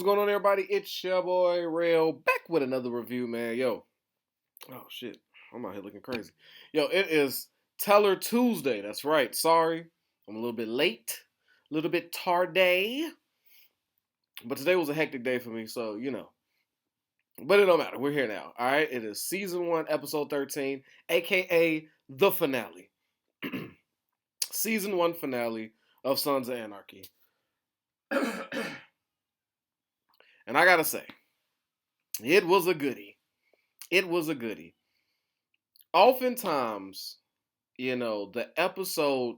What's going on, everybody? It's your boy Rail back with another review, man. Yo, oh shit, I'm out here looking crazy. Yo, it is Teller Tuesday. That's right. Sorry, I'm a little bit late, a little bit tardy, but today was a hectic day for me, so you know. But it don't matter. We're here now. All right. It is season 1, episode 13, aka the finale. Season 1 finale of Sons of Anarchy. And I gotta say, it was a goodie. It was a goodie. Oftentimes, the episode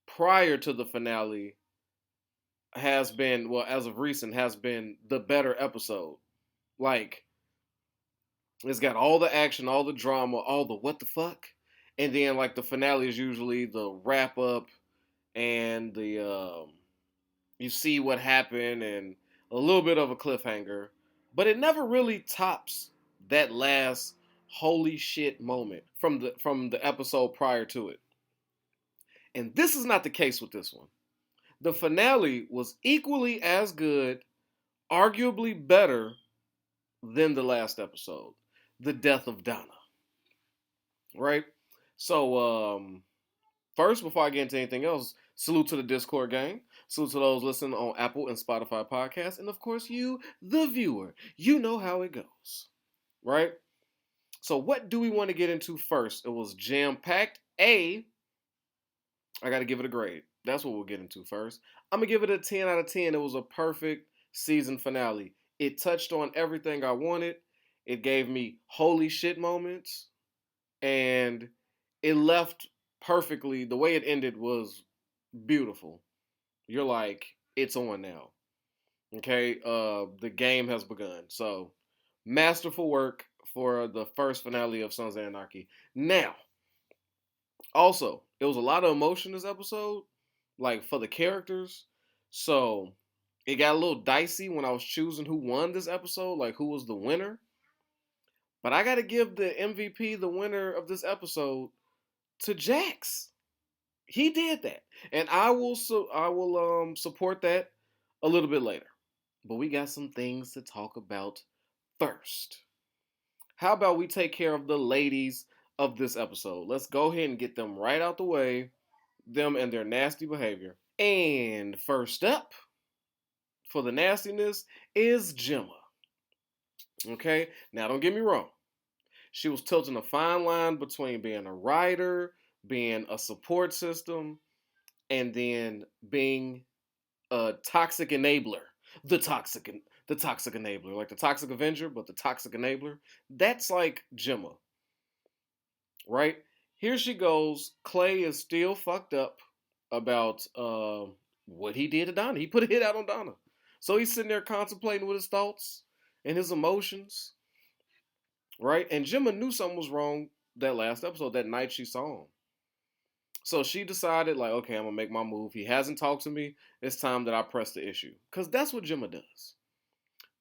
prior to the finale has been, well, as of recent, has been the better episode. Like, it's got all the action, all the drama, all the what the fuck. And then, like, the finale is usually the wrap up and you see what happened and a little bit of a cliffhanger. But it never really tops that last holy shit moment from the episode prior to it. And this is not the case with this one. The finale was equally as good, arguably better than the last episode, the death of Donna. Right? So, first, before I get into anything else, salute to the Discord gang. Salute to those listening on Apple and Spotify podcasts. And of course, you, the viewer. You know how it goes. Right? So, what do we want to get into first? It was jam-packed. I got to give it a grade. That's what we'll get into first. I'm going to give it a 10 out of 10. It was a perfect season finale. It touched on everything I wanted. It gave me holy shit moments. And it left perfectly. The way it ended was beautiful. You're like, it's on now. Okay? The game has begun. So, masterful work for the first finale of Sons of Anarchy. Now, also, it was a lot of emotion this episode, like for the characters. So it got a little dicey when I was choosing who won this episode, like who was the winner. But I got to give the MVP, the winner of this episode, to Jax. He did that, and I will support that a little bit later. But we got some things to talk about first. How about we take care of the ladies of this episode? Let's go ahead and get them right out the way, them and their nasty behavior. And first up for the nastiness is Gemma. Okay? Now, don't get me wrong. She was tilting a fine line between being a writer, being a support system, and then being a toxic enabler. The toxic enabler. Like the toxic avenger, but the toxic enabler. That's like Gemma. Right? Here she goes. Clay is still fucked up about what he did to Donna. He put a hit out on Donna. So he's sitting there contemplating with his thoughts and his emotions. Right? And Gemma knew something was wrong that last episode, that night she saw him. So she decided, like, okay, I'm going to make my move. He hasn't talked to me. It's time that I press the issue. Because that's what Gemma does.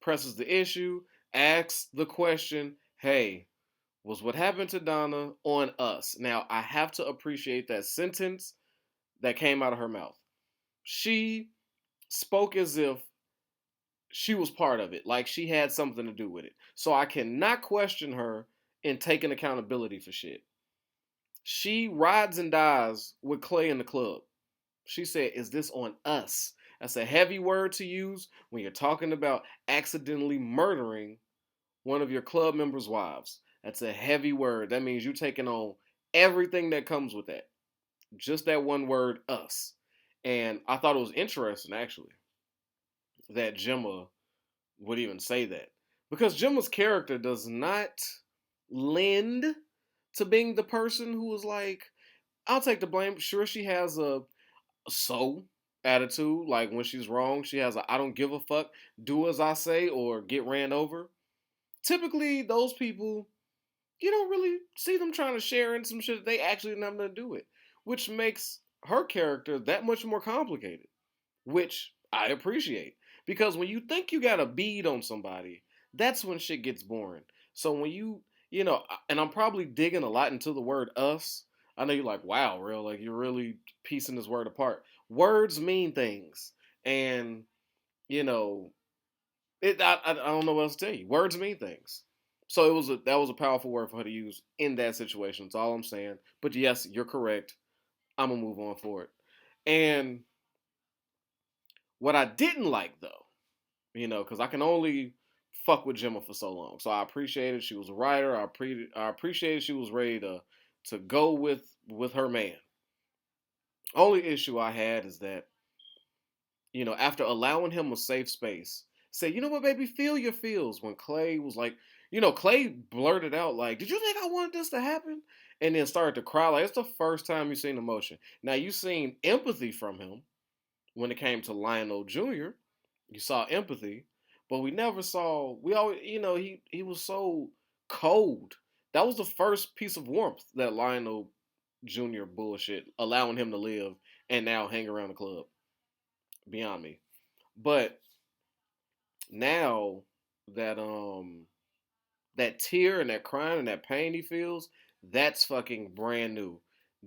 Presses the issue, asks the question, hey, was what happened to Donna on us? Now, I have to appreciate that sentence that came out of her mouth. She spoke as if she was part of it, like she had something to do with it. So I cannot question her in taking accountability for shit. She rides and dies with Clay in the club. She said, is this on us? That's a heavy word to use when you're talking about accidentally murdering one of your club members' wives. That's a heavy word. That means you're taking on everything that comes with that. Just that one word, us. And I thought it was interesting, actually, that Gemma would even say that. Because Gemma's character does not lend to being the person who is like, I'll take the blame. Sure, she has a so attitude. Like when she's wrong, she has a I don't give a fuck, do as I say or get ran over. Typically, those people, you don't really see them trying to share in some shit that they actually didn't have nothing to do with. Which makes her character that much more complicated. Which I appreciate. Because when you think you got a bead on somebody, that's when shit gets boring. So when and I'm probably digging a lot into the word us. I know you're like, wow, real, like you're really piecing this word apart. Words mean things. And, you know, I don't know what else to tell you. Words mean things. So that was a powerful word for her to use in that situation. That's all I'm saying. But yes, you're correct. I'm gonna move on for it. And what I didn't like though, because I can only fuck with Gemma for so long. So I appreciated she was a writer. I appreciated she was ready to go with her man. Only issue I had is that after allowing him a safe space, say, you know what, baby, feel your feels. When Clay was like, Clay blurted out like, "Did you think I wanted this to happen?" And then started to cry. Like it's the first time you've seen emotion. Now you've seen empathy from him when it came to Lionel Jr. You saw empathy, but we never saw. We always, he was so cold. That was the first piece of warmth that Lionel Jr. bullshit, allowing him to live and now hang around the club. Beyond me. But now that that tear and that crying and that pain he feels, that's fucking brand new.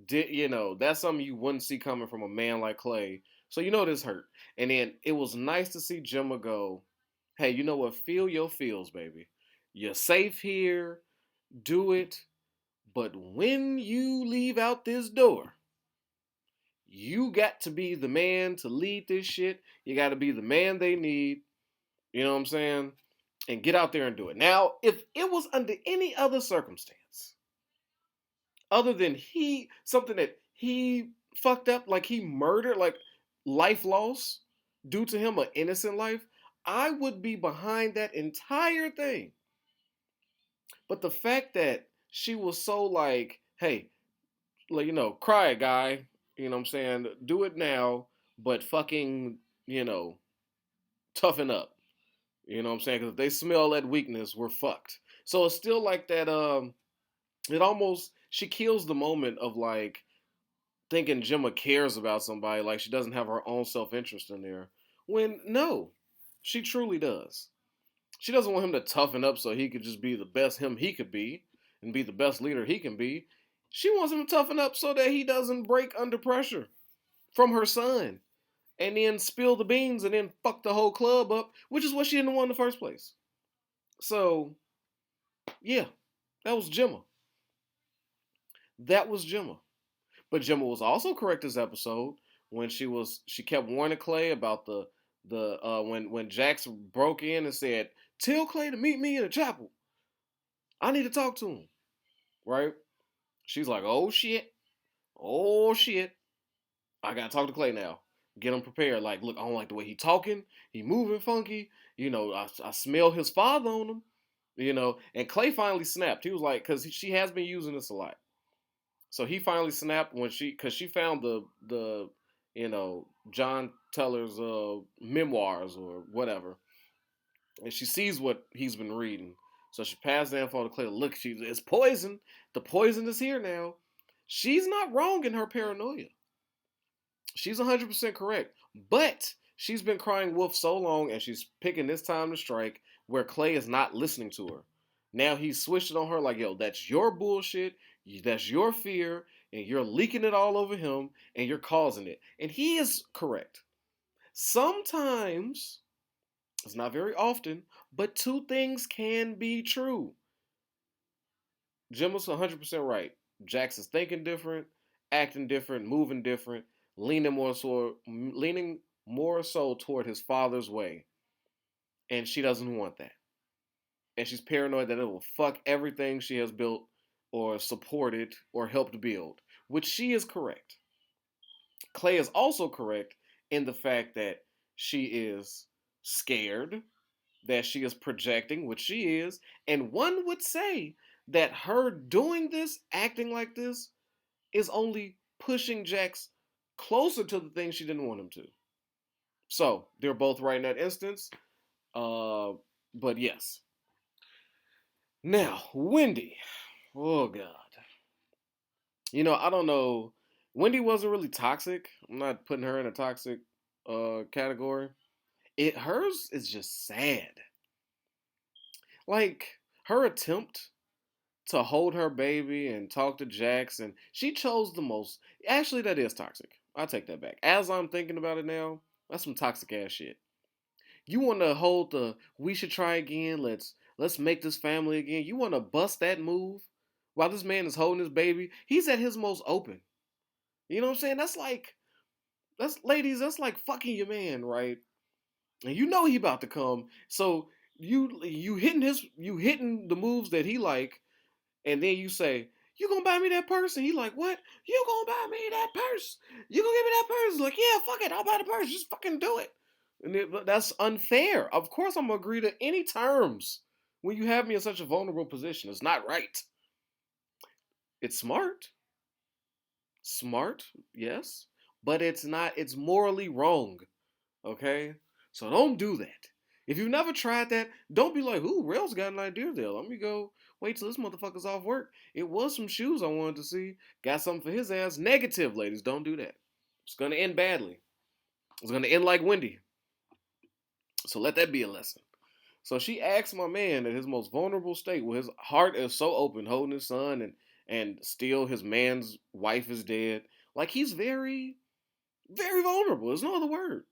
That's something you wouldn't see coming from a man like Clay. So this hurt. And then it was nice to see Gemma go, "Hey, you know what? Feel your feels, baby. You're safe here. Do it. But when you leave out this door, you got to be the man to lead this shit. You got to be the man they need. You know what I'm saying? And get out there and do it." Now, if it was under any other circumstance, other than something that he fucked up, like he murdered, like life loss due to him, an innocent life, I would be behind that entire thing. But the fact that she was so like, "Hey, like, cry, guy, you know what I'm saying? Do it now, but fucking, toughen up." You know what I'm saying? Because if they smell that weakness, we're fucked. So it's still like that. It almost she kills the moment of like thinking Gemma cares about somebody, like she doesn't have her own self interest in there. When no, she truly does. She doesn't want him to toughen up so he could just be the best him he could be and be the best leader he can be. She wants him to toughen up so that he doesn't break under pressure from her son and then spill the beans and then fuck the whole club up, which is what she didn't want in the first place. So, yeah, that was Gemma. That was Gemma. But Gemma was also correct this episode when she kept warning Clay about the when Jax broke in and said, "Tell Clay to meet me in the chapel. I need to talk to him." Right? She's like, "Oh shit. Oh shit. I gotta talk to Clay now. Get him prepared. Like, look, I don't like the way he talking. He moving funky. I smell his father on him. And Clay finally snapped. He was like, because she has been using this a lot. So he finally snapped because she found the John Teller's memoirs or whatever, and she sees what he's been reading. So she passed the info to Clay. Look, it's poison. The poison is here now. She's not wrong in her paranoia. She's 100% correct. But she's been crying wolf so long, and she's picking this time to strike where Clay is not listening to her. Now he's switched it on her like, "Yo, that's your bullshit. That's your fear. And you're leaking it all over him, and you're causing it." And he is correct. Sometimes, it's not very often, but two things can be true. Jim was 100% right. Jax is thinking different, acting different, moving different, leaning more so toward his father's way, and she doesn't want that. And she's paranoid that it will fuck everything she has built or supported or helped build, which she is correct. Clay is also correct in the fact that she is scared, that she is projecting, which she is, and one would say that her doing this, acting like this, is only pushing Jax closer to the thing she didn't want him to. So they're both right in that instance. But yes. Now, Wendy. Oh God. I don't know. Wendy wasn't really toxic. I'm not putting her in a toxic category. Hers is just sad. Like her attempt to hold her baby and talk to Jax, and she chose the most. Actually, that is toxic. I'll take that back. As I'm thinking about it now, that's some toxic ass shit. You want to hold the we should try again. Let's make this family again. You want to bust that move while this man is holding his baby. He's at his most open. You know what I'm saying? That's ladies. That's like fucking your man, right? And you know he about to come. So you hitting the moves that he like, and then you say, "You gonna buy me that purse?" And he like, "What? You gonna buy me that purse? You gonna give me that purse?" Like, yeah, fuck it, I'll buy the purse. Just fucking do it. But that's unfair. Of course, I'm gonna agree to any terms when you have me in such a vulnerable position. It's not right. It's smart, smart, yes, but it's not. It's morally wrong. Okay, so don't do that. If you've never tried that, don't be like, "Ooh, Rail's got an idea there. Let me go wait till this motherfucker's off work." It was some shoes I wanted to see. Got something for his ass. Negative, ladies. Don't do that. It's gonna end badly. It's gonna end like Wendy. So let that be a lesson. So she asked my man at his most vulnerable state, where his heart is so open, holding his son, and still his man's wife is dead. Like he's very, very vulnerable. There's no other word.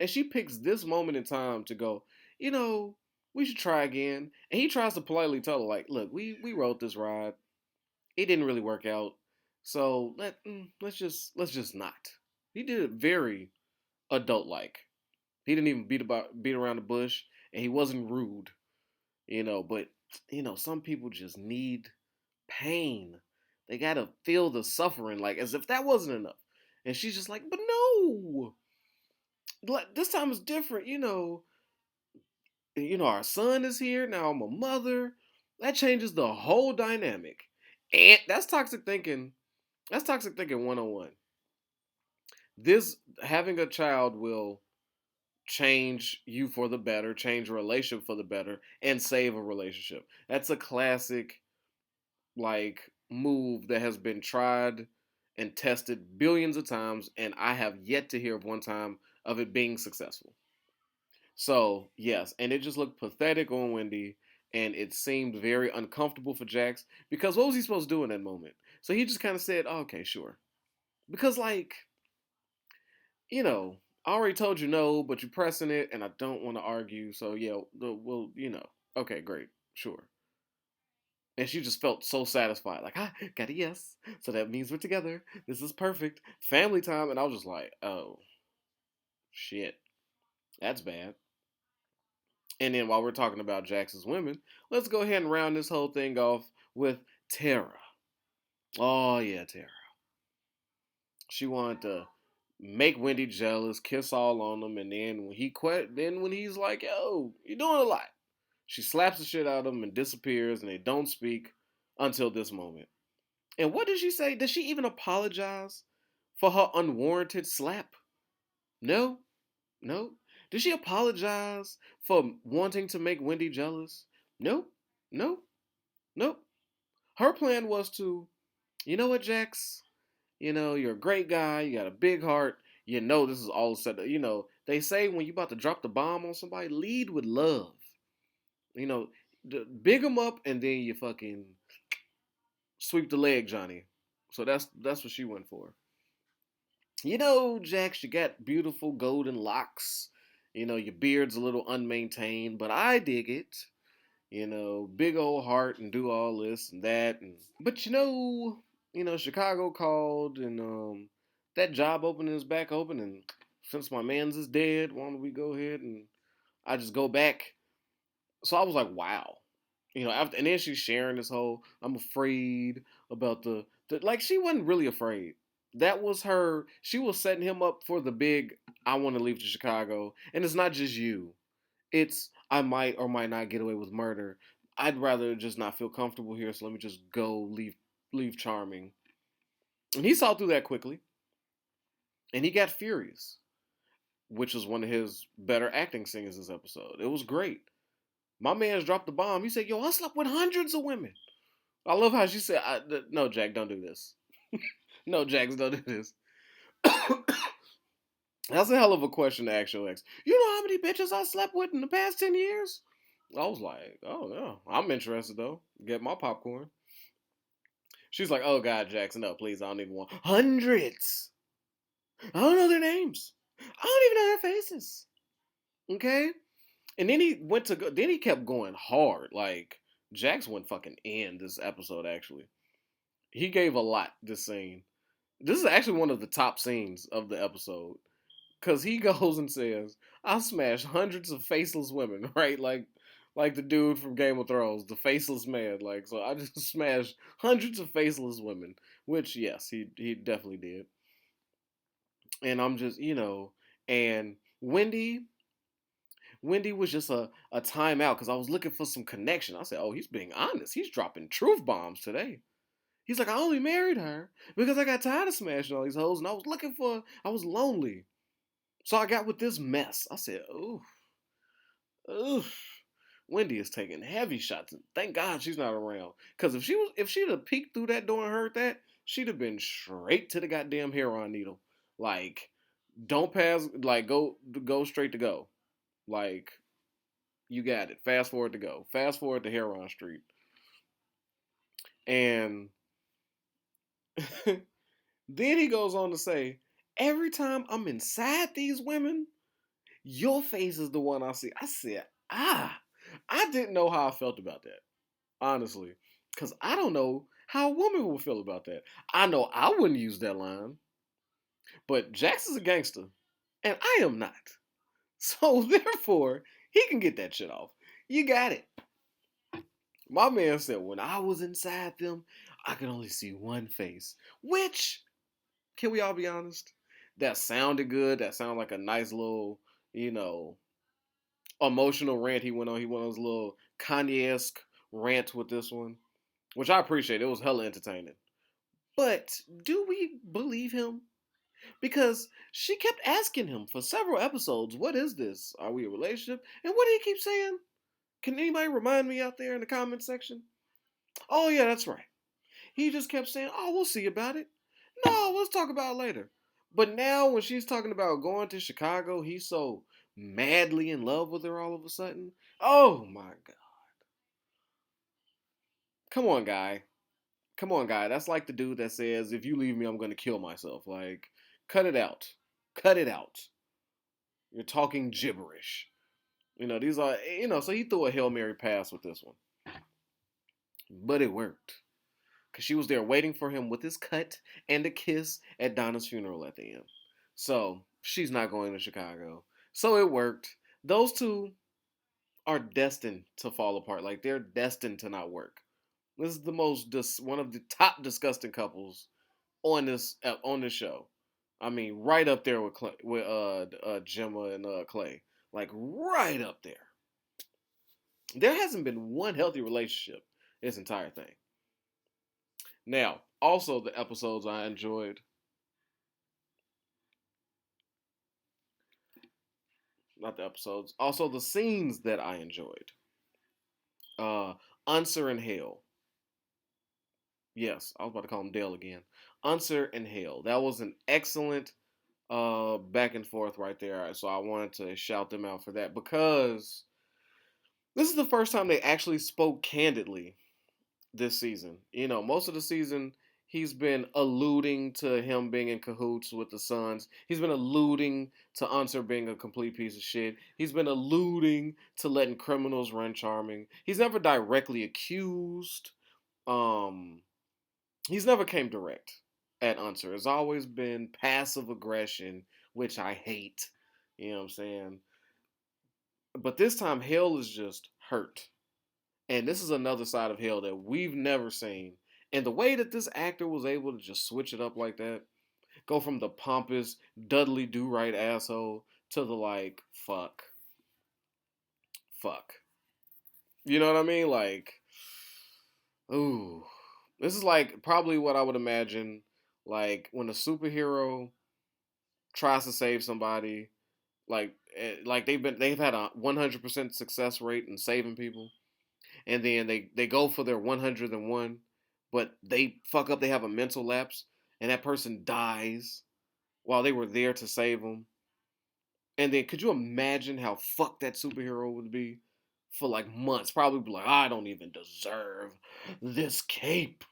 And she picks this moment in time to go, you know, we should try again. And he tries to politely tell her, like, look, we wrote this ride. It didn't really work out. So let's just not. He did it very adult like. He didn't even beat around the bush, and he wasn't rude, but some people just need pain. They gotta feel the suffering, like as if that wasn't enough. And she's just like, but no, like this time is different. Our son is here now. I'm a mother. That changes the whole dynamic, and that's toxic thinking. That's toxic thinking 101. This having a child will change you for the better, change a relationship for the better, and save a relationship. That's a classic like move that has been tried and tested billions of times, and I have yet to hear of one time of it being successful. So yes, and it just looked pathetic on Wendy, and it seemed very uncomfortable for Jax because what was he supposed to do in that moment? So he just kind of said, oh, "Okay, sure," because I already told you no, but you're pressing it, and I don't want to argue. So yeah, okay, great, sure. And she just felt so satisfied, like I got a yes, so that means we're together. This is perfect, family time. And I was just like, oh shit, that's bad. And then while we're talking about Jackson's women, let's go ahead and round this whole thing off with Tara. Oh yeah, Tara. She wanted to make Wendy jealous, kiss all on him, and then when he's like, "Yo, you're doing a lot," she slaps the shit out of him and disappears, and they don't speak until this moment. And what did she say? Did she even apologize for her unwarranted slap? No, no. Did she apologize for wanting to make Wendy jealous? No, no, no. Her plan was to, you know what, Jax? You're a great guy. You got a big heart. This is all set up. They say when you about to drop the bomb on somebody, lead with love. You know, big them up and then you fucking sweep the leg, Johnny. So that's what she went for. Jax, you got beautiful golden locks. Your beard's a little unmaintained, but I dig it. Big old heart and do all this and that. But Chicago called and that job opening is back open. And since my man's is dead, why don't we go ahead and I just go back? So I was like, wow. After and then she's sharing this whole I'm afraid about the like she wasn't really afraid. That was her. She was setting him up for the big. I want to leave to Chicago, and it's not just you. It's I might or might not get away with murder. I'd rather just not feel comfortable here, so let me just go leave Charming. And he saw through that quickly, and he got furious, which was one of his better acting scenes this episode. It was great. My man's dropped the bomb. He said, "Yo, I slept with hundreds of women." I love how she said, "No, Jack, don't do this. No, Jax, don't do this." That's a hell of a question to ask your ex. You know how many bitches I slept with in the past 10 years? I was like, oh no. I'm interested though. Get my popcorn. She's like, oh God, Jackson, no, please, I don't even want hundreds. I don't know their names. I don't even know their faces. Okay, and then he went to go. Then he kept going hard. Like Jax went fucking in this episode. Actually, he gave a lot. This scene. This is actually one of the top scenes of the episode because he goes and says, "I smashed hundreds of faceless women." Right, like the dude from Game of Thrones, the faceless man. Like, so I just smashed hundreds of faceless women. Which, yes, he definitely did. And I'm just, and Wendy was just a timeout because I was looking for some connection. I said, oh, he's being honest. He's dropping truth bombs today. He's like, I only married her because I got tired of smashing all these hoes and I was lonely. So I got with this mess. I said, ooh, ooh. Wendy is taking heavy shots. And thank God she's not around. Because if she'd have peeked through that door and heard that, she'd have been straight to the goddamn heroin needle. Like, don't pass. Like, go straight to go. Like, you got it. Fast forward to go. Fast forward to Heron Street. And then he goes on to say, every time I'm inside these women, your face is the one I see. I said, I didn't know how I felt about that, honestly. Because I don't know how a woman would feel about that. I know I wouldn't use that line. But Jax is a gangster, and I am not. So therefore, he can get that shit off. You got it. My man said, when I was inside them, I could only see one face. Which, can we all be honest? That sounded good. That sounded like a nice little, you know, emotional rant he went on. He went on his little Kanye-esque rant with this one, which I appreciate. It was hella entertaining. But do we believe him? Because she kept asking him for several episodes, what is this? Are we a relationship? And what did he keep saying? Can anybody remind me out there in the comment section? Oh, yeah, that's right. He just kept saying, oh, we'll see about it. No, let's talk about it later. But now when she's talking about going to Chicago, he's so madly in love with her all of a sudden. Oh, my God. Come on, guy. Come on, guy. That's like the dude that says, if you leave me, I'm going to kill myself. Like, cut it out. Cut it out. You're talking gibberish. These are, so he threw a Hail Mary pass with this one. But it worked. Because she was there waiting for him with his cut and a kiss at Donna's funeral at the end. So she's not going to Chicago. So it worked. Those two are destined to fall apart. Like they're destined to not work. This is one of the top disgusting couples on this show. I mean, right up there with Gemma and Clay. Like right up there. There hasn't been one healthy relationship this entire thing. Now, also the episodes I enjoyed. Not the episodes. Also the scenes that I enjoyed. Unser and Hale. Yes, I was about to call him Dale again. Unser and Hale. That was an excellent back and forth right there. So I wanted to shout them out for that because this is the first time they actually spoke candidly this season. Most of the season he's been alluding to him being in cahoots with the Suns. He's been alluding to Unser being a complete piece of shit. He's been alluding to letting criminals run charming. He's never directly accused. Um, he's never came direct at Unser. It's always been passive aggression, which I hate. You know what I'm saying? But this time, Hale is just hurt. And this is another side of Hale that we've never seen. And the way that this actor was able to just switch it up like that, go from the pompous Dudley Do Right asshole to the like, fuck. Fuck. You know what I mean? Like, ooh. This is like probably what I would imagine like when a superhero tries to save somebody, like they've had a 100% success rate in saving people, and then they go for their 101, but they fuck up. They have a mental lapse, and that person dies while they were there to save them. And then could you imagine how fucked that superhero would be for like months? Probably be like, I don't even deserve this cape.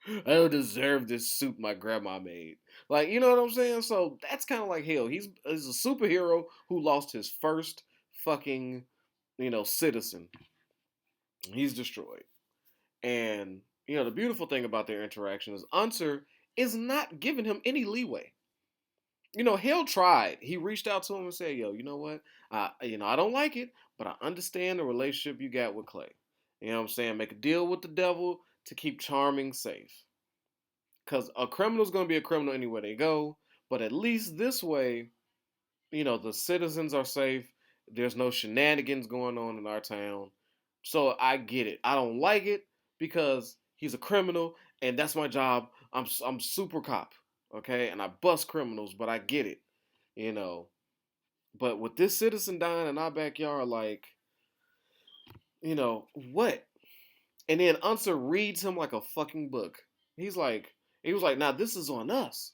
I don't deserve this suit my grandma made. You know what I'm saying? So that's kind of like Hale. He's a superhero who lost his first fucking, citizen. He's destroyed. And, the beautiful thing about their interaction is Unser is not giving him any leeway. Hale tried. He reached out to him and said, "Yo, you know what? I don't like it, but I understand the relationship you got with Clay. You know what I'm saying? Make a deal with the devil to keep Charming safe. Because a criminal's going to be a criminal anywhere they go. But at least this way, the citizens are safe. There's no shenanigans going on in our town. So I get it. I don't like it because he's a criminal, and that's my job. I'm super cop, okay, and I bust criminals, but I get it, you know. But with this citizen dying in our backyard, like, what? And then Unser reads him like a fucking book. He was like, now this is on us.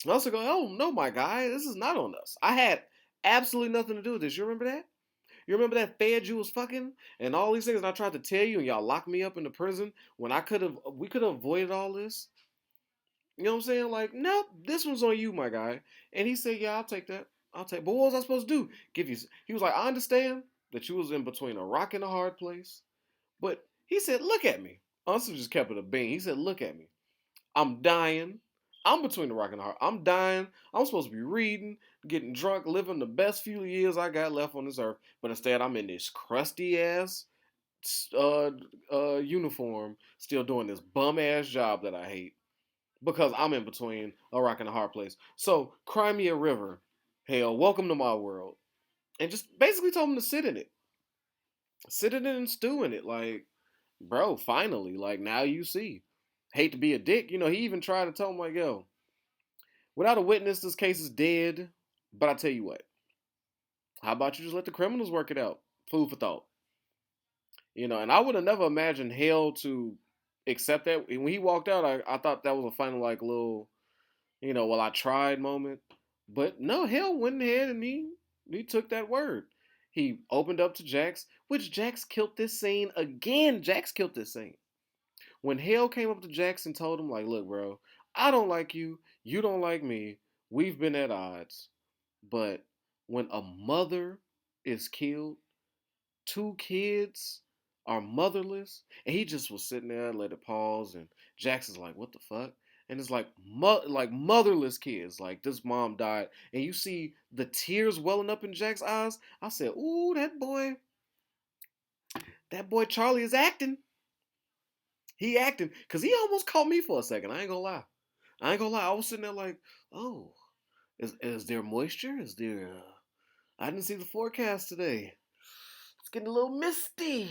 And Unser go, oh no, my guy, this is not on us. I had absolutely nothing to do with this. You remember that? You remember that fed you was fucking and all these things, and I tried to tell you, and y'all locked me up in the prison when we could have avoided all this. You know what I'm saying? Like, nope, this one's on you, my guy. And he said, yeah, I'll take that. But what was I supposed to do? Give you? He was like, I understand that you was in between a rock and a hard place, but he said, look at me. Unser just kept it a bean. He said, look at me. I'm dying. I'm between the rock and the hard. I'm dying. I'm supposed to be reading, getting drunk, living the best few years I got left on this earth. But instead, I'm in this crusty ass uniform, still doing this bum ass job that I hate because I'm in between a rock and a hard place. So, cry me a river. Hell, welcome to my world. And just basically told him to sit in it. Sit in it and stew in it. Like, bro, finally. Like, now you see. Hate to be a dick. He even tried to tell him, like, yo, without a witness, this case is dead. But I tell you what, how about you just let the criminals work it out? Food for thought. And I would have never imagined Hale to accept that. When he walked out, I thought that was a final, like, little, well, I tried moment. But no, Hale went ahead and he took that word. He opened up to Jax, which Jax killed this scene again. Jax killed this scene. When Hale came up to Jax and told him, like, look, bro, I don't like you. You don't like me. We've been at odds. But when a mother is killed, two kids are motherless, and he just was sitting there and let it pause, and Jax is like, what the fuck? And it's like, like motherless kids, like this mom died, and you see the tears welling up in Jack's eyes. I said, ooh, that boy Charlie is acting. He acting, cause he almost caught me for a second. I ain't gonna lie. I was sitting there like, oh, is there moisture? Is there? I didn't see the forecast today. It's getting a little misty.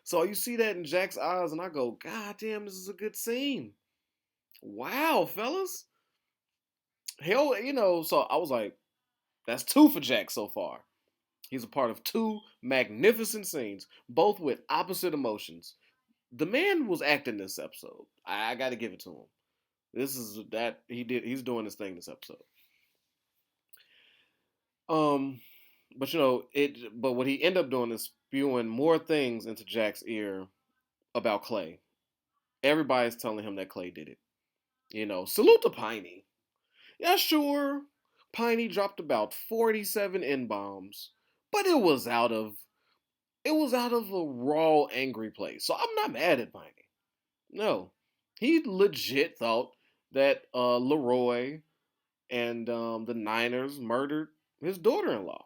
So you see that in Jack's eyes, and I go, God damn, this is a good scene. Wow, fellas. Hell, so I was like, that's two for Jack so far. He's a part of two magnificent scenes, both with opposite emotions. The man was acting this episode. I got to give it to him. This is that he did. He's doing his thing this episode. But But what he ended up doing is spewing more things into Jack's ear about Clay. Everybody's telling him that Clay did it. Salute to Piney. Yeah, sure. Piney dropped about 47 N bombs, but it was out of a raw, angry place. So I'm not mad at Piney. No, he legit thought that Leroy and the Niners murdered his daughter-in-law.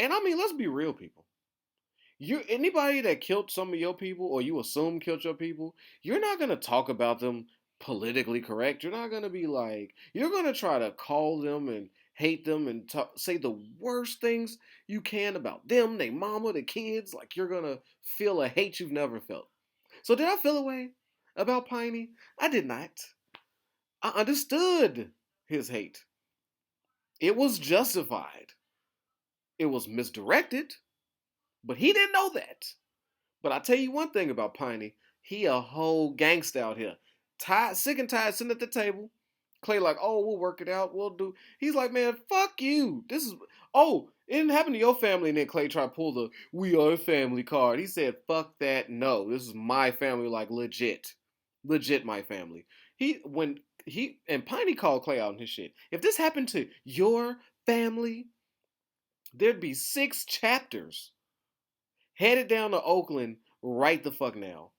And I mean, let's be real, people. Anybody that killed some of your people or you assume killed your people, you're not gonna talk about them politically correct. You're not gonna be like, you're gonna try to call them and hate them and say the worst things you can about them, their mama, the kids. Like you're gonna feel a hate you've never felt. So did I feel a way about Piney? I did not. I understood his hate. It was justified. It was misdirected, but he didn't know that. But I tell you one thing about Piney, he a whole gangster out here. Sick and tired, sitting at the table. Clay like, oh, we'll work it out. We'll do. He's like, man, fuck you. It didn't happen to your family. And then Clay tried to pull the we are a family card. He said, fuck that. No, this is my family, like legit. Legit my family. And Piney called Clay out on his shit. If this happened to your family, there'd be 6 chapters headed down to Oakland right the fuck now.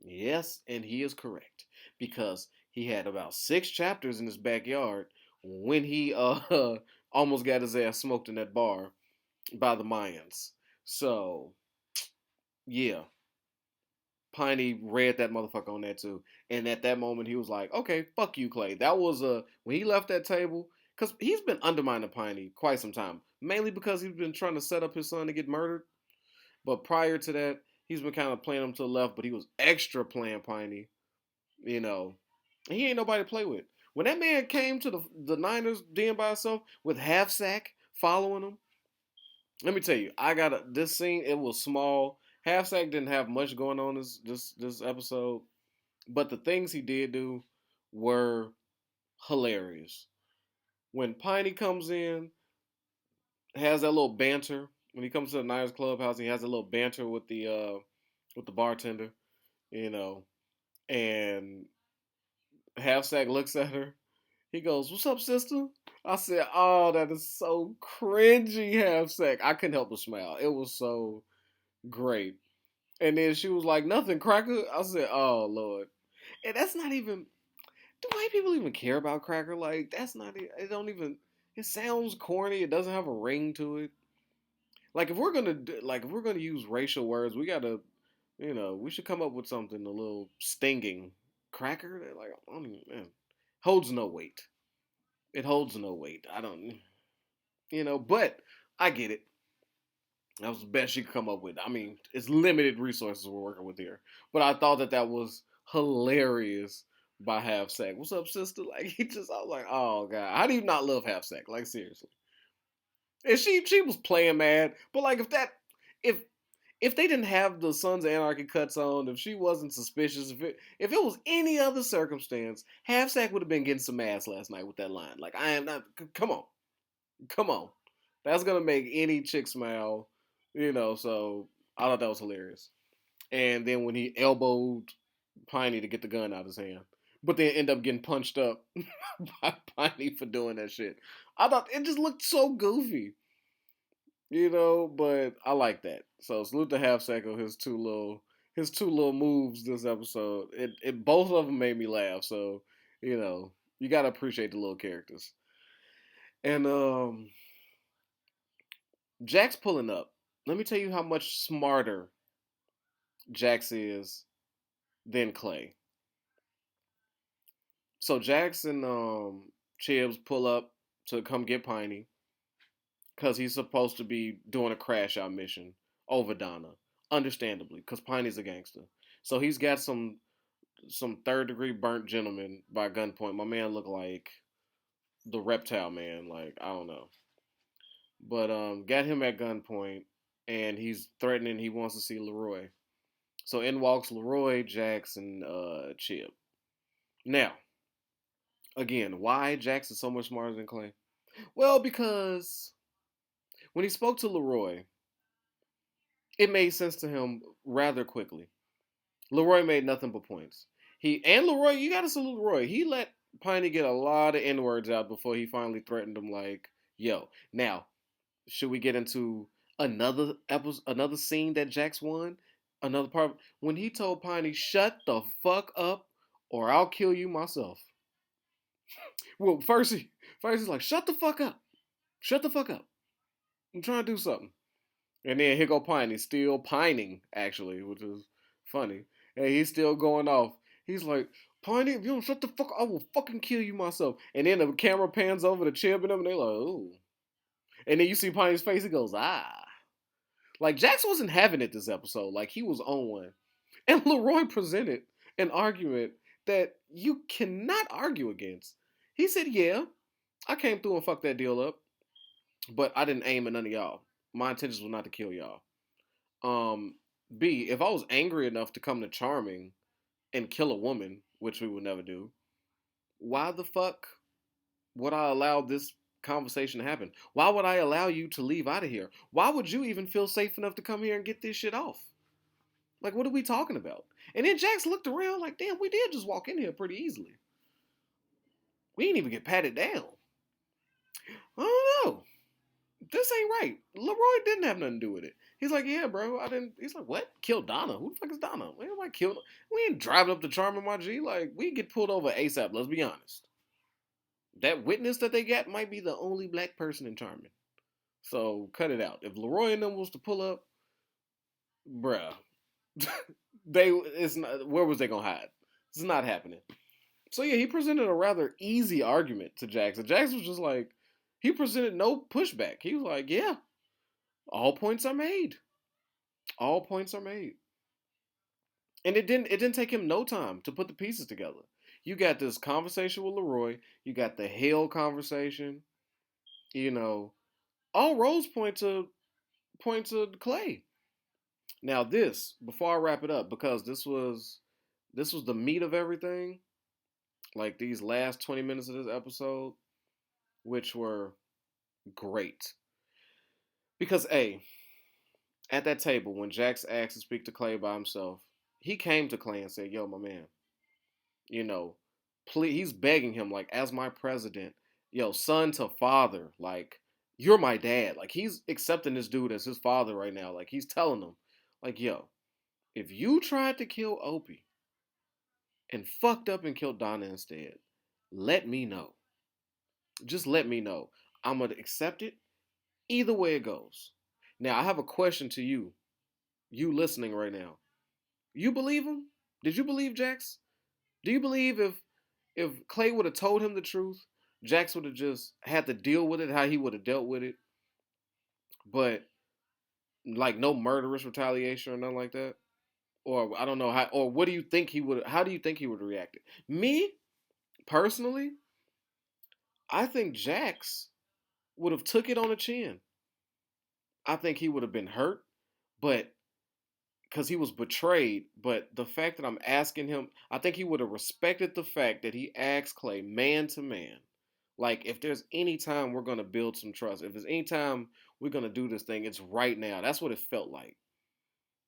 Yes, and he is correct because he had about 6 chapters in his backyard when he almost got his ass smoked in that bar by the Mayans. So yeah, Piney read that motherfucker on that too, and at that moment he was like, "Okay, fuck you, Clay." That was when he left that table because he's been undermining Piney quite some time, mainly because he's been trying to set up his son to get murdered. But prior to that, he's been kind of playing him to the left, but he was extra playing Piney, you know. And he ain't nobody to play with. When that man came to the Niners den by himself with half sack following him, let me tell you, I got this scene. It was small. Half sack didn't have much going on this episode, but the things he did do were hilarious. When Piney comes in, has that little banter. When he comes to the Niners clubhouse, he has a little banter with the bartender, you know, and half sack looks at her. He goes, "What's up, sister?" I said, "Oh, that is so cringy, half sack." I couldn't help but smile. It was so great. And then she was like, "Nothing, cracker." I said, "Oh Lord." And that's not even. Do white people even care about cracker? Like that's not. It don't even. It sounds corny. It doesn't have a ring to it. Like if we're gonna use racial words, we gotta, we should come up with something a little stinging. Cracker, like I don't even, man, holds no weight. It holds no weight. I don't, but I get it. That was the best she could come up with. I mean, it's limited resources we're working with here, but I thought that was hilarious by Half Sack. What's up, sister? Like I was like, oh god, how do you not love Half Sack? Like seriously. And she was playing mad, but like if if they didn't have the Sons of Anarchy cuts on, if she wasn't suspicious, if it was any other circumstance, Half Sack would have been getting some ass last night with that line. Like I am not. Come on, come on. That's gonna make any chick smile, So I thought that was hilarious. And then when he elbowed Piney to get the gun out of his hand, but then end up getting punched up by Piney for doing that shit. I thought it just looked so goofy. But I like that. So salute to Half Sack on his two little moves this episode. It both of them made me laugh. So you gotta appreciate the little characters. And Jack's pulling up. Let me tell you how much smarter Jax is than Clay. So Jax and Chibs pull up to come get Piney because he's supposed to be doing a crash out mission over Donna. Understandably, because Piney's a gangster. So he's got some third degree burnt gentleman by gunpoint. My man looked like the reptile man. Like I don't know, but got him at gunpoint, and he's threatening. He wants to see Leroy. So in walks Leroy, Jax, and Chip. Now, again, why Jax is so much smarter than Clay? Well, because when he spoke to Leroy, it made sense to him rather quickly. Leroy made nothing but points. Leroy, you gotta salute Leroy. He let Piney get a lot of N words out before he finally threatened him. Like, yo, now should we get into another scene that Jax won? Another part when he told Piney, "Shut the fuck up, or I'll kill you myself." Well, first he's like, "Shut the fuck up, shut the fuck up. I'm trying to do something." And then here go Piney, still pining, actually, which is funny. And he's still going off. He's like, "Piney, if you don't shut the fuck up, I will fucking kill you myself." And then the camera pans over to Chib and them, and they're like, "Ooh." And then you see Piney's face, he goes, "Ah." Like, Jax wasn't having it this episode. Like, he was on one. And Leroy presented an argument that you cannot argue against. He said, "Yeah, I came through and fucked that deal up, but I didn't aim at none of y'all. My intentions were not to kill y'all. Um, B, if I was angry enough to come to Charming and kill a woman, which we would never do, why the fuck would I allow this conversation to happen? Why would I allow you to leave out of here? Why would you even feel safe enough to come here and get this shit off? Like, what are we talking about?" And then Jax looked around like, damn, we did just walk in here pretty easily. We didn't even get patted down. I don't know. This ain't right. Leroy didn't have nothing to do with it. He's like, yeah, bro, I didn't. He's like, what? Killed Donna? Who the fuck is Donna? We ain't like killed. We ain't driving up to Charmin, my G. Like, we get pulled over ASAP. Let's be honest. That witness that they got might be the only black person in Charmin. So cut it out. If Leroy and them was to pull up, bruh, they it's not. Where was they gonna hide? It's not happening. So yeah, he presented a rather easy argument to Jackson. Jackson was just like, he presented no pushback. He was like, yeah, all points are made. All points are made. And it didn't take him no time to put the pieces together. You got this conversation with Leroy, you got the Hale conversation, you know, all roads point to Clay. Now this, before I wrap it up, because this was the meat of everything, like these last 20 minutes of this episode, which were great. Because at that table, when Jax asked to speak to Clay by himself, he came to Clay and said, yo, my man, you know, please, he's begging him, like, as my president, yo, son to father, like, you're my dad. Like, he's accepting this dude as his father right now. Like, he's telling him, like, yo, if you tried to kill Opie and fucked up and killed Donna instead, let me know. Just let me know. I'm going to accept it either way it goes. Now, I have a question to you listening right now. You believe him? Did you believe Jax? Do you believe if Clay would have told him the truth, Jax would have just had to deal with it how he would have dealt with it, but like no murderous retaliation or nothing like that? Or I don't know how. Or what do you think he would? How do you think he would have reacted? Me personally, I think Jax would have took it on the chin. I think he would have been hurt, but because he was betrayed. But the fact that I'm asking him, I think he would have respected the fact that he asked Clay man to man. Like, if there's any time we're going to build some trust, if there's any time we're going to do this thing, it's right now. That's what it felt like.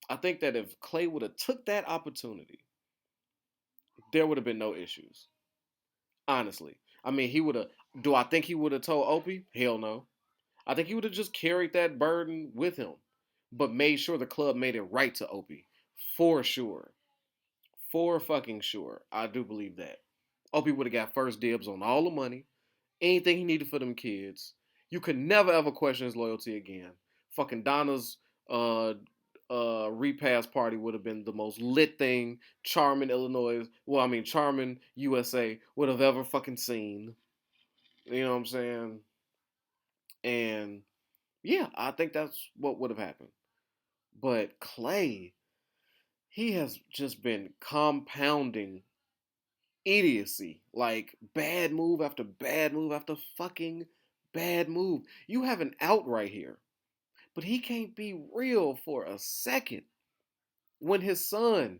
I think that if Clay would have took that opportunity, there would have been no issues. Honestly. I mean, he would have, do I think he would have told Opie? Hell no. I think he would have just carried that burden with him, but made sure the club made it right to Opie. For sure. For fucking sure. I do believe that. Opie would have got first dibs on all the money, anything he needed for them kids. You could never ever question his loyalty again. Fucking Donna's uh repast party would have been the most lit thing Charmin, Illinois, well, I mean Charmin, USA would have ever fucking seen. You know what I'm saying? And yeah, I think that's what would have happened. But Clay, he has just been compounding idiocy. Like bad move after bad move after fucking bad move. You have an out right here. But he can't be real for a second when his son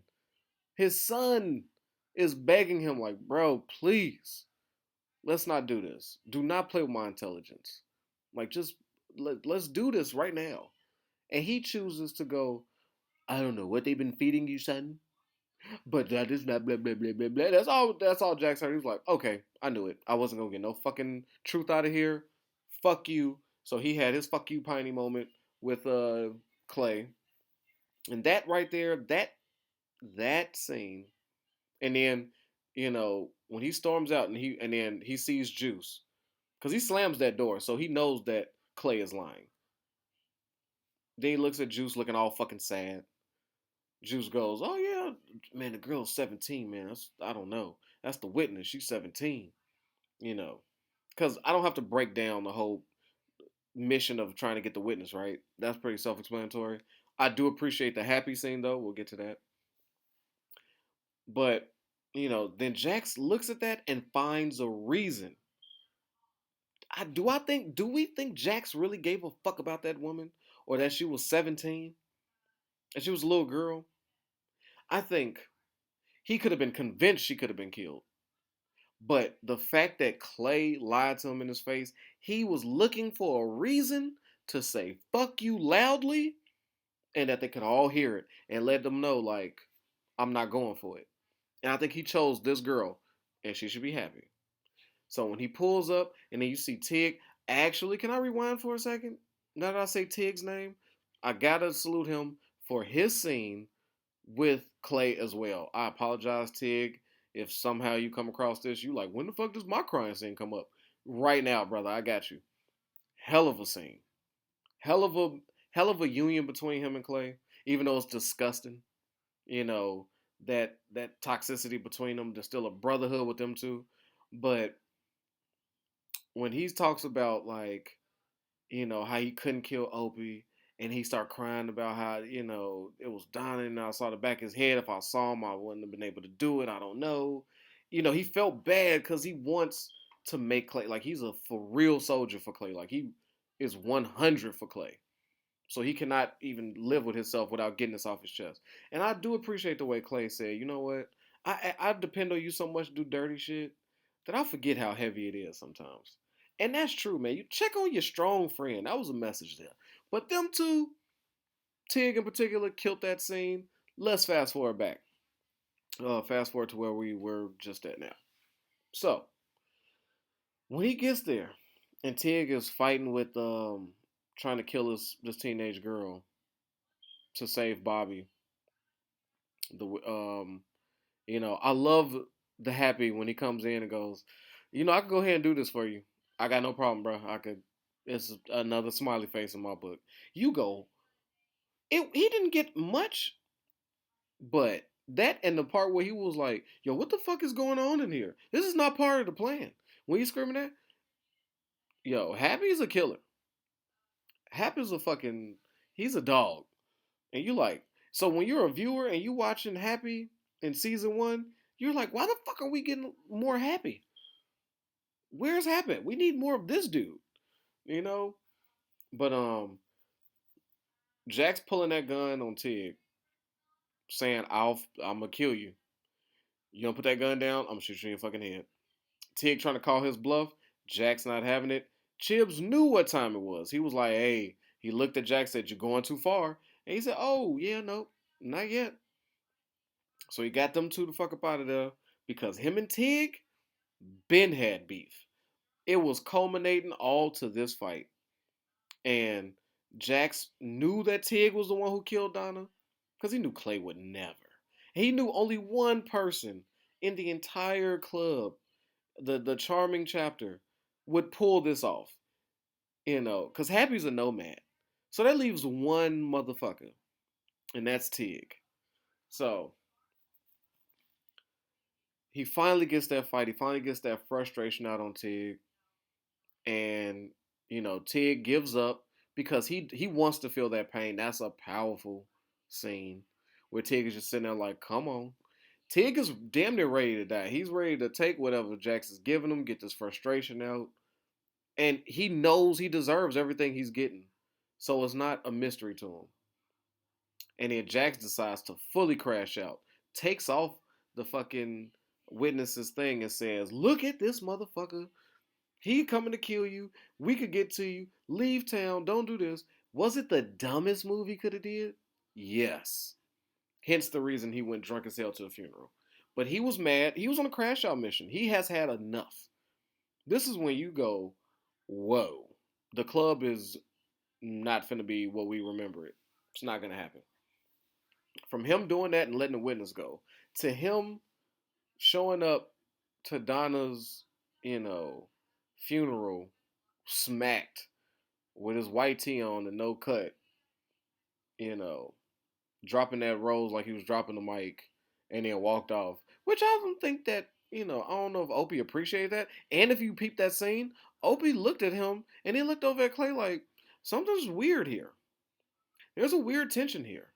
is begging him like, bro, please, let's not do this. Do not play with my intelligence. Like, just let's do this right now. And he chooses to go, I don't know what they've been feeding you, son, but that is blah blah blah blah blah blah. That's all Jack said. He was like, okay, I knew it. I wasn't gonna get no fucking truth out of here. Fuck you. So he had his fuck you piney moment with Clay. And that right there, that scene, and then when he storms out and then he sees Juice, because he slams that door, so he knows that Clay is lying. Then he looks at Juice looking all fucking sad. Juice goes, "Oh yeah, man, the girl's 17, man. I don't know. That's the witness. She's 17, you know." Because I don't have to break down the whole mission of trying to get the witness, right? That's pretty self-explanatory. I do appreciate the happy scene though. We'll get to that. But then Jax looks at that and finds a reason. Do we think Jax really gave a fuck about that woman, or that she was 17 and she was a little girl? I think he could have been convinced she could have been killed. But the fact that Clay lied to him in his face, he was looking for a reason to say fuck you loudly, and that they could all hear it and let them know, like, I'm not going for it. And I think he chose this girl, and she should be happy. So when he pulls up and then you see Tig, actually, can I rewind for a second? now that I say Tig's name, I gotta salute him for his scene with Clay as well. I apologize, Tig, if somehow you come across this. You like, when the fuck does my crying scene come up? Right now, brother, I got you. Hell of a scene. Hell of a hell of a union between him and Clay. Even though it's disgusting, you know that toxicity between them. There's still a brotherhood with them two. But when he talks about like how he couldn't kill Opie, and he start crying about how it was Donna, and I saw the back of his head. If I saw him, I wouldn't have been able to do it. I don't know. He felt bad because he wants to make Clay like he's a for real soldier for Clay. Like he is 100 for Clay. So he cannot even live with himself without getting this off his chest. And I do appreciate the way Clay said, you know what? I depend on you so much to do dirty shit that I forget how heavy it is sometimes. And that's true, man. You check on your strong friend. That was a message there. But them two, Tig in particular, killed that scene. Let's fast forward back. Fast forward to where we were just at now. So when he gets there, and Tig is fighting with trying to kill this teenage girl to save Bobby. The I love the Happy when he comes in and goes, I can go ahead and do this for you. I got no problem, bro. I could. It's another smiley face in my book. You go. He didn't get much, but that and the part where he was like, "Yo, what the fuck is going on in here? This is not part of the plan." When you screaming that, yo, Happy's a killer. Happy's a fucking. He's a dog. And you like, so when you're a viewer and you watching Happy in season one, you're like, why the fuck are we getting more Happy? Where's Happy? We need more of this dude, you know? But Jack's pulling that gun on Tig, saying, I'm gonna kill you. You don't put that gun down, I'm gonna shoot you in your fucking head. Tig trying to call his bluff, Jack's not having it. Chibbs knew what time it was. He was like, hey, he looked at Jack, said, you're going too far. And he said, oh, yeah, no, not yet. So he got them two to fuck up out of there because him and Tig been had beef. It was culminating all to this fight. And Jax knew that Tig was the one who killed Donna because he knew Clay would never. He knew only one person in the entire club, the charming chapter, would pull this off. Because Happy's a nomad. So that leaves one motherfucker, and that's Tig. So he finally gets that fight. He finally gets that frustration out on Tig, and Tig gives up because he wants to feel that pain. That's a powerful scene where Tig is just sitting there like, "Come on." Tig is damn near ready to die. He's ready to take whatever Jax is giving him, get this frustration out, and he knows he deserves everything he's getting, so it's not a mystery to him. And then Jax decides to fully crash out, takes off the fucking witness's thing and says, "Look at this motherfucker. He coming to kill you. We could get to you. Leave town. Don't do this." Was it the dumbest move he could have did? Yes. Hence the reason he went drunk as hell to the funeral. But he was mad. He was on a crash out mission. He has had enough. This is when you go, whoa. The club is not finna be what we remember it. It's not gonna happen. From him doing that and letting the witness go, to him showing up to Donna's, you know, funeral smacked with his white tee on and no cut, you know, dropping that rose like he was dropping the mic and then walked off. Which I don't think that, I don't know if Opie appreciated that. And if you peep that scene, Opie looked at him and he looked over at Clay like, something's weird here. There's a weird tension here.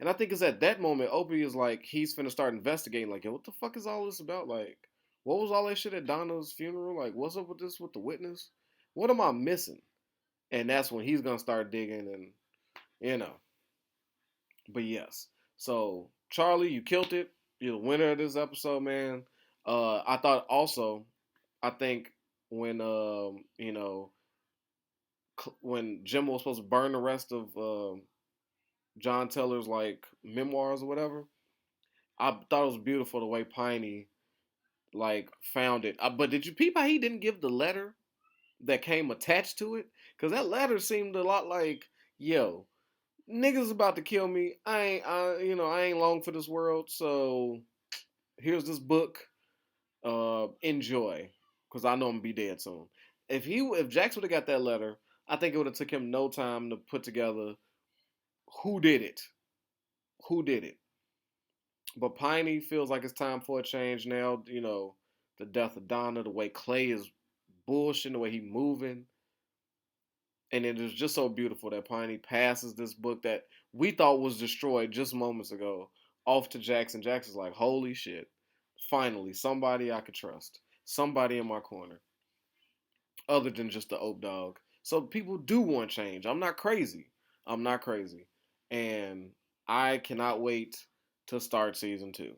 And I think it's at that moment Opie is like, he's finna start investigating, like, yo, what the fuck is all this about? Like, what was all that shit at Donna's funeral? Like, what's up with this with the witness? What am I missing? And that's when he's gonna start digging and you know. But yes. So Charlie, you killed it. You're the winner of this episode, man. I thought also, I think when when Jim was supposed to burn the rest of John Taylor's like memoirs or whatever, I thought it was beautiful the way Piney like found it. But did you peep how he didn't give the letter? that came attached to it. Cause that letter seemed a lot like, yo, niggas about to kill me. I ain't long for this world. So here's this book. Enjoy, cause I know I'm gonna be dead soon. If Jax would have got that letter, I think it would have took him no time to put together who did it, who did it. But Piney feels like it's time for a change now. The death of Donna, the way Clay is bullshitting, the way he moving, and it is just so beautiful that Piney passes this book that we thought was destroyed just moments ago off to Jackson. Jackson's like, holy shit, finally somebody I could trust, somebody in my corner, other than just the Oak Dog. So people do want change. I'm not crazy. I'm not crazy, and I cannot wait to start season 2.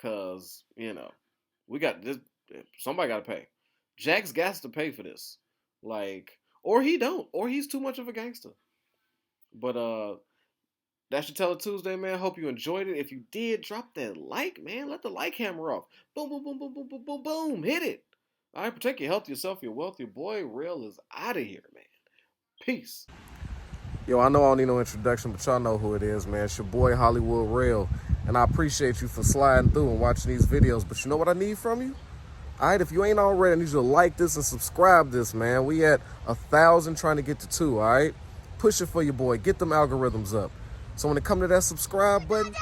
Cause we got this. Somebody got to pay. Jax got to pay for this, like, or he don't, or he's too much of a gangster. But that should tell it Tuesday, man. Hope you enjoyed it. If you did, drop that like, man. Let the like hammer off. Boom, boom, boom, boom, boom, boom, boom, boom. Hit it. All right, protect your health, yourself, your wealth. Your boy Real is out of here, man. Peace. Yo, I know I don't need no introduction, but y'all know who it is, man. It's your boy Hollywood Real. And I appreciate you for sliding through and watching these videos. But you know what I need from you? All right, if you ain't already, I need you to like this and subscribe this, man. We at 1,000 trying to get to 2, all right? Push it for your boy. Get them algorithms up. So when it come to that subscribe button,